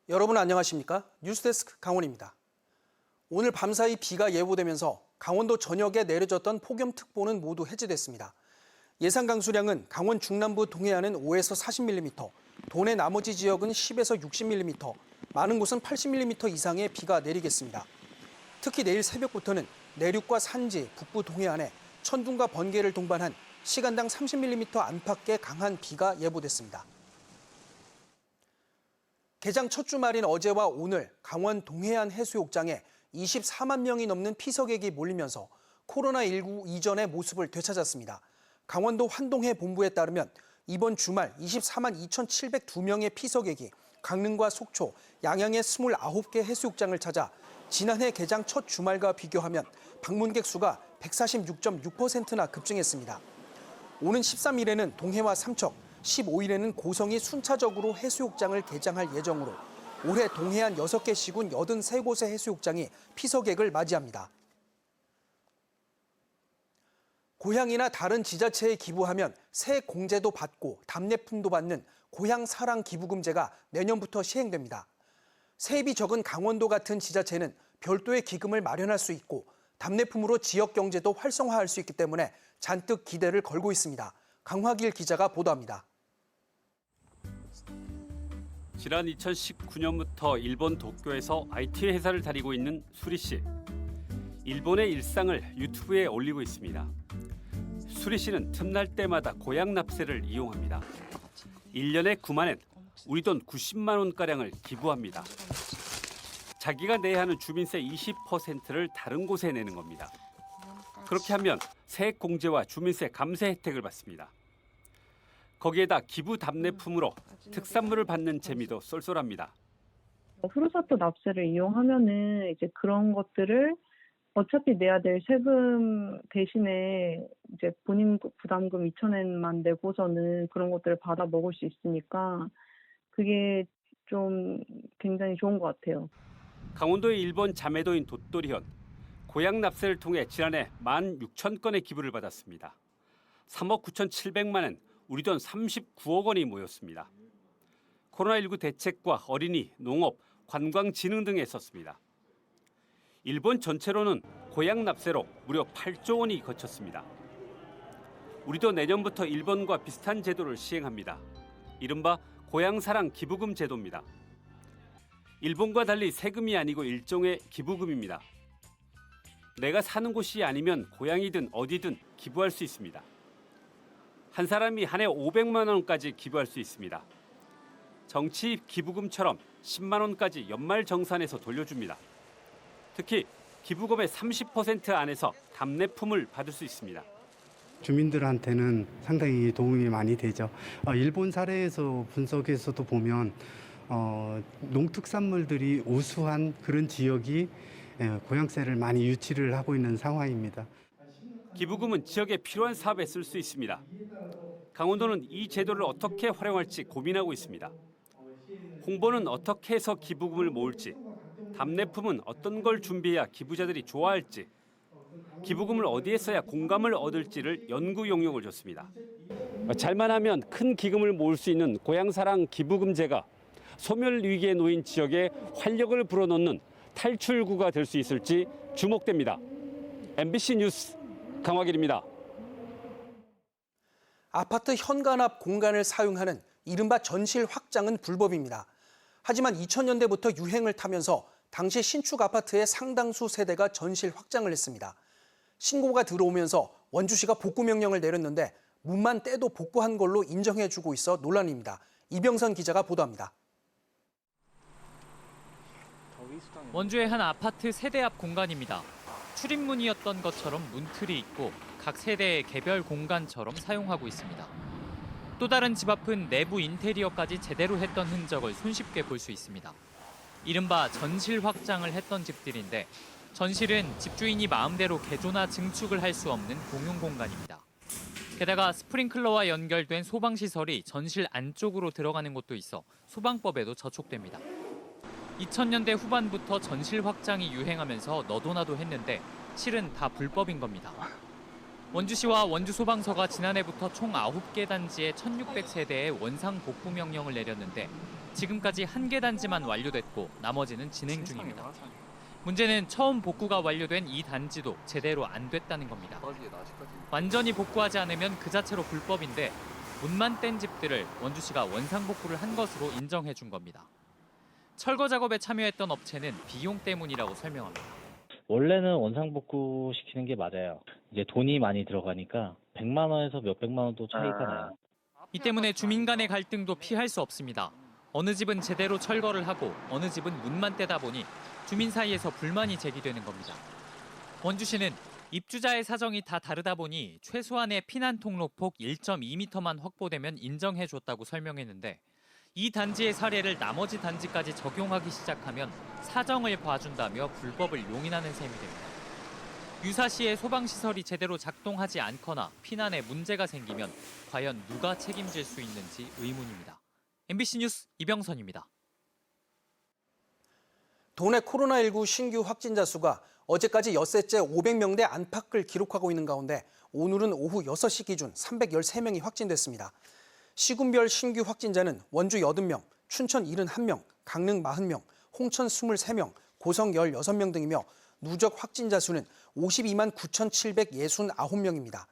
여러분 안녕하십니까? 뉴스데스크 강원입니다. 오늘 밤사이 비가 예보되면서 강원도 전역에 내려졌던 폭염특보는 모두 해제됐습니다. 예상 강수량은 강원 중남부 동해안은 5에서 40mm, 도내 나머지 지역은 10에서 60mm, 많은 곳은 80mm 이상의 비가 내리겠습니다. 특히 내일 새벽부터는 내륙과 산지, 북부 동해안에 천둥과 번개를 동반한 시간당 30mm 안팎의 강한 비가 예보됐습니다. 개장 첫 주말인 어제와 오늘 강원 동해안 해수욕장에 24만 명이 넘는 피서객이 몰리면서 코로나19 이전의 모습을 되찾았습니다. 강원도 환동해 본부에 따르면 이번 주말 24만 2,702명의 피서객이 강릉과 속초, 양양의 29개 해수욕장을 찾아 지난해 개장 첫 주말과 비교하면 방문객 수가 146.6%나 급증했습니다. 오는 13일에는 동해와 삼척, 15일에는 고성이 순차적으로 해수욕장을 개장할 예정으로 올해 동해안 6개 시군 83곳의 해수욕장이 피서객을 맞이합니다. 고향이나 다른 지자체에 기부하면 새 공제도 받고 답례품도 받는 고향사랑 기부금제가 내년부터 시행됩니다. 세입이 적은 강원도 같은 지자체는 별도의 기금을 마련할 수 있고 답례품으로 지역 경제도 활성화할 수 있기 때문에 잔뜩 기대를 걸고 있습니다. 강화길 기자가 보도합니다. 지난 2019년부터 일본 도쿄에서 IT 회사를 다니고 있는 수리 씨. 일본의 일상을 유튜브에 올리고 있습니다. 수리 씨는 틈날 때마다 고향 납세를 이용합니다. 1년에 9만 엔, 우리 돈 90만 원가량을 기부합니다. 자기가 내야 하는 주민세 20%를 다른 곳에 내는 겁니다. 그렇게 하면 세액 공제와 주민세 감세 혜택을 받습니다. 거기에다 기부 답례품으로 특산물을 받는 재미도 쏠쏠합니다. 후루사토 납세를 이용하면은 이제 그런 것들을 어차피 내야 될 세금 대신에 이제 본인 부담금 2,000엔만 내고서는 그런 것들을 받아 먹을 수 있으니까 그게 좀 굉장히 좋은 것 같아요. 강원도의 일본 자매도인 도토리현. 고향 납세를 통해 지난해 16,000건의 기부를 받았습니다. 3억 9,700만 원, 우리 돈 39억 원이 모였습니다. 코로나19 대책과 어린이, 농업, 관광진흥 등에 썼습니다. 일본 전체로는 고향 납세로 무려 8조 원이 거쳤습니다. 우리도 내년부터 일본과 비슷한 제도를 시행합니다. 이른바 고향사랑 기부금 제도입니다. 일본과 달리 세금이 아니고 일종의 기부금입니다. 내가 사는 곳이 아니면 고향이든 어디든 기부할 수 있습니다. 한 사람이 한 해 500만 원까지 기부할 수 있습니다. 정치 기부금처럼 10만 원까지 연말정산해서 돌려줍니다. 특히 기부금의 30% 안에서 답례품을 받을 수 있습니다. 주민들한테는 상당히 도움이 많이 되죠. 일본 사례에서 분석에서도 보면 농특산물들이 우수한 그런 지역이 고향세를 많이 유치를 하고 있는 상황입니다. 기부금은 지역에 필요한 사업에 쓸 수 있습니다. 강원도는 이 제도를 어떻게 활용할지 고민하고 있습니다. 홍보는 어떻게 해서 기부금을 모을지, 답례품은 어떤 걸 준비해야 기부자들이 좋아할지, 기부금을 어디에 써야 공감을 얻을지를 연구 용역을 줬습니다. 잘만 하면 큰 기금을 모을 수 있는 고향사랑 기부금제가 소멸 위기에 놓인 지역에 활력을 불어넣는 탈출구가 될 수 있을지 주목됩니다. MBC 뉴스 강화길입니다. 아파트 현관 앞 공간을 사용하는 이른바 전실 확장은 불법입니다. 하지만 2000년대부터 유행을 타면서 당시 신축 아파트의 상당수 세대가 전실 확장을 했습니다. 신고가 들어오면서 원주시가 복구 명령을 내렸는데 문만 떼도 복구한 걸로 인정해주고 있어 논란입니다. 이병선 기자가 보도합니다. 원주의 한 아파트 세대 앞 공간입니다. 출입문이었던 것처럼 문틀이 있고 각 세대의 개별 공간처럼 사용하고 있습니다. 또 다른 집 앞은 내부 인테리어까지 제대로 했던 흔적을 손쉽게 볼 수 있습니다. 이른바 전실 확장을 했던 집들인데 전실은 집주인이 마음대로 개조나 증축을 할 수 없는 공용 공간입니다. 게다가 스프링클러와 연결된 소방시설이 전실 안쪽으로 들어가는 곳도 있어 소방법에도 저촉됩니다. 2000년대 후반부터 전실 확장이 유행하면서 너도나도 했는데 실은 다 불법인 겁니다. 원주시와 원주소방서가 지난해부터 총 9개 단지의 1600세대의 원상 복구 명령을 내렸는데 지금까지 1개 단지만 완료됐고 나머지는 진행 중입니다. 문제는 처음 복구가 완료된 이 단지도 제대로 안 됐다는 겁니다. 완전히 복구하지 않으면 그 자체로 불법인데 문만 뗀 집들을 원주시가 원상복구를 한 것으로 인정해 준 겁니다. 철거 작업에 참여했던 업체는 비용 때문이라고 설명합니다. 원래는 원상복구 시키는 게 맞아요. 이제 돈이 많이 들어가니까 100만 원에서 몇백만 원도 차이가 나요. 이 때문에 주민 간의 갈등도 피할 수 없습니다. 어느 집은 제대로 철거를 하고 어느 집은 문만 떼다 보니 주민 사이에서 불만이 제기되는 겁니다. 원주시는 입주자의 사정이 다 다르다 보니 최소한의 피난 통로폭 1.2m만 확보되면 인정해줬다고 설명했는데 이 단지의 사례를 나머지 단지까지 적용하기 시작하면 사정을 봐준다며 불법을 용인하는 셈이 됩니다. 유사시의 소방시설이 제대로 작동하지 않거나 피난에 문제가 생기면 과연 누가 책임질 수 있는지 의문입니다. MBC 뉴스 이병선입니다. 도내 코로나19 신규 확진자 수가 어제까지 엿새째 500명대 안팎을 기록하고 있는 가운데 오늘은 오후 6시 기준 313명이 확진됐습니다. 시군별 신규 확진자는 원주 80명, 춘천 71명, 강릉 40명, 홍천 23명, 고성 16명 등이며 누적 확진자 수는 52만 9,769명입니다.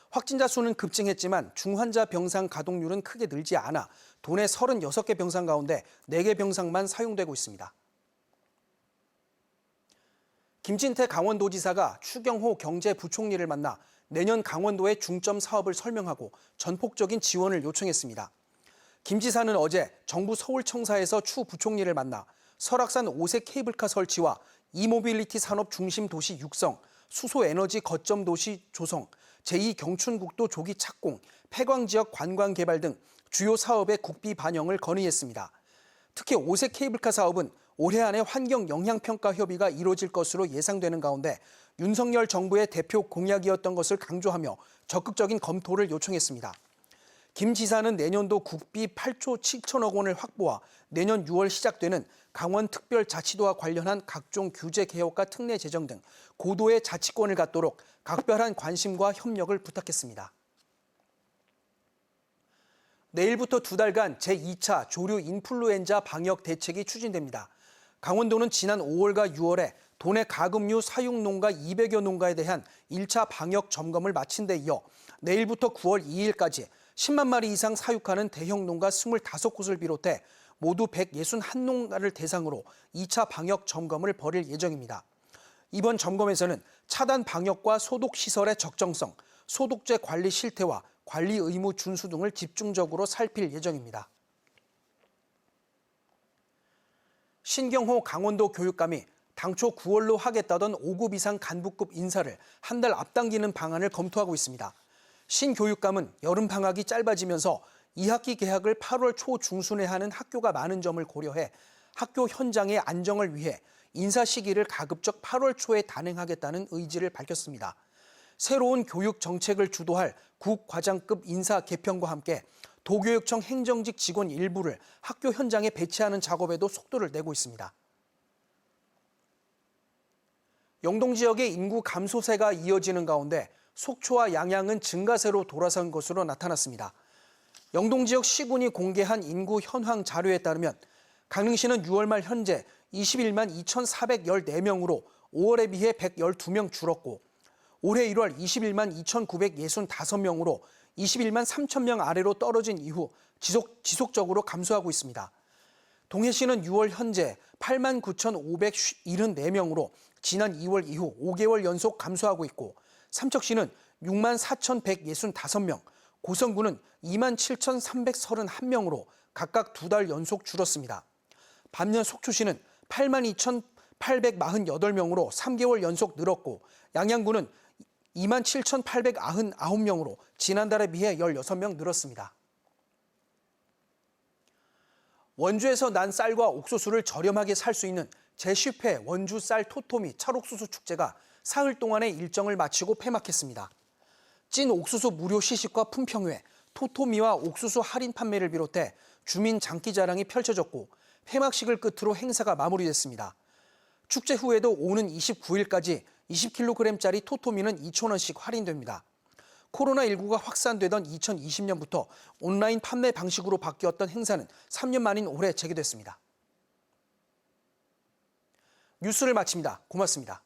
확진자 수는 급증했지만 중환자 병상 가동률은 크게 늘지 않아 도내 36개 병상 가운데 4개 병상만 사용되고 있습니다. 김진태 강원도지사가 추경호 경제부총리를 만나 내년 강원도의 중점 사업을 설명하고 전폭적인 지원을 요청했습니다. 김 지사는 어제 정부 서울청사에서 추 부총리를 만나 설악산 5색 케이블카 설치와 이모빌리티 산업 중심 도시 육성, 수소에너지 거점 도시 조성, 제2경춘국도 조기 착공, 폐광지역 관광 개발 등 주요 사업의 국비 반영을 건의했습니다. 특히 5색 케이블카 사업은 올해 안에 환경영향평가 협의가 이루어질 것으로 예상되는 가운데 윤석열 정부의 대표 공약이었던 것을 강조하며 적극적인 검토를 요청했습니다. 김 지사는 내년도 국비 8조 7천억 원을 확보와 내년 6월 시작되는 강원특별자치도와 관련한 각종 규제 개혁과 특례 제정 등 고도의 자치권을 갖도록 각별한 관심과 협력을 부탁했습니다. 내일부터 2달간 제2차 조류 인플루엔자 방역 대책이 추진됩니다. 강원도는 지난 5월과 6월에 도내 가금류 사육 농가 200여 농가에 대한 1차 방역 점검을 마친 데 이어 내일부터 9월 2일까지 10만 마리 이상 사육하는 대형 농가 25곳을 비롯해 모두 161농가를 대상으로 2차 방역 점검을 벌일 예정입니다. 이번 점검에서는 차단 방역과 소독시설의 적정성, 소독제 관리 실태와 관리 의무 준수 등을 집중적으로 살필 예정입니다. 신경호 강원도 교육감이 당초 9월로 하겠다던 5급 이상 간부급 인사를 한 달 앞당기는 방안을 검토하고 있습니다. 신 교육감은 여름방학이 짧아지면서 2학기 개학을 8월 초 중순에 하는 학교가 많은 점을 고려해 학교 현장의 안정을 위해 인사 시기를 가급적 8월 초에 단행하겠다는 의지를 밝혔습니다. 새로운 교육 정책을 주도할 국과장급 인사 개편과 함께 도교육청 행정직 직원 일부를 학교 현장에 배치하는 작업에도 속도를 내고 있습니다. 영동 지역의 인구 감소세가 이어지는 가운데 속초와 양양은 증가세로 돌아선 것으로 나타났습니다. 영동 지역 시군이 공개한 인구 현황 자료에 따르면 강릉시는 6월 말 현재 21만 2,414명으로 5월에 비해 112명 줄었고 올해 1월 21만 2,965명으로 21만 3천 명 아래로 떨어진 이후 지속적으로 감소하고 있습니다. 동해시는 6월 현재 8만 9,574명으로 지난 2월 이후 5개월 연속 감소하고 있고 삼척시는 6만 4,165명, 고성군은 2만 7,331명으로 각각 2달 연속 줄었습니다. 반면 속초시는 8만 2,848명으로 3개월 연속 늘었고 양양군은 2만 7,899명으로 지난달에 비해 16명 늘었습니다. 원주에서 난 쌀과 옥수수를 저렴하게 살 수 있는 제10회 원주 쌀 토토미 찰옥수수 축제가 사흘 동안의 일정을 마치고 폐막했습니다. 찐 옥수수 무료 시식과 품평회, 토토미와 옥수수 할인 판매를 비롯해 주민 장기자랑이 펼쳐졌고 폐막식을 끝으로 행사가 마무리됐습니다. 축제 후에도 오는 29일까지 20kg짜리 토토미는 2,000원씩 할인됩니다. 코로나19가 확산되던 2020년부터 온라인 판매 방식으로 바뀌었던 행사는 3년 만인 올해 재개됐습니다. 뉴스를 마칩니다. 고맙습니다.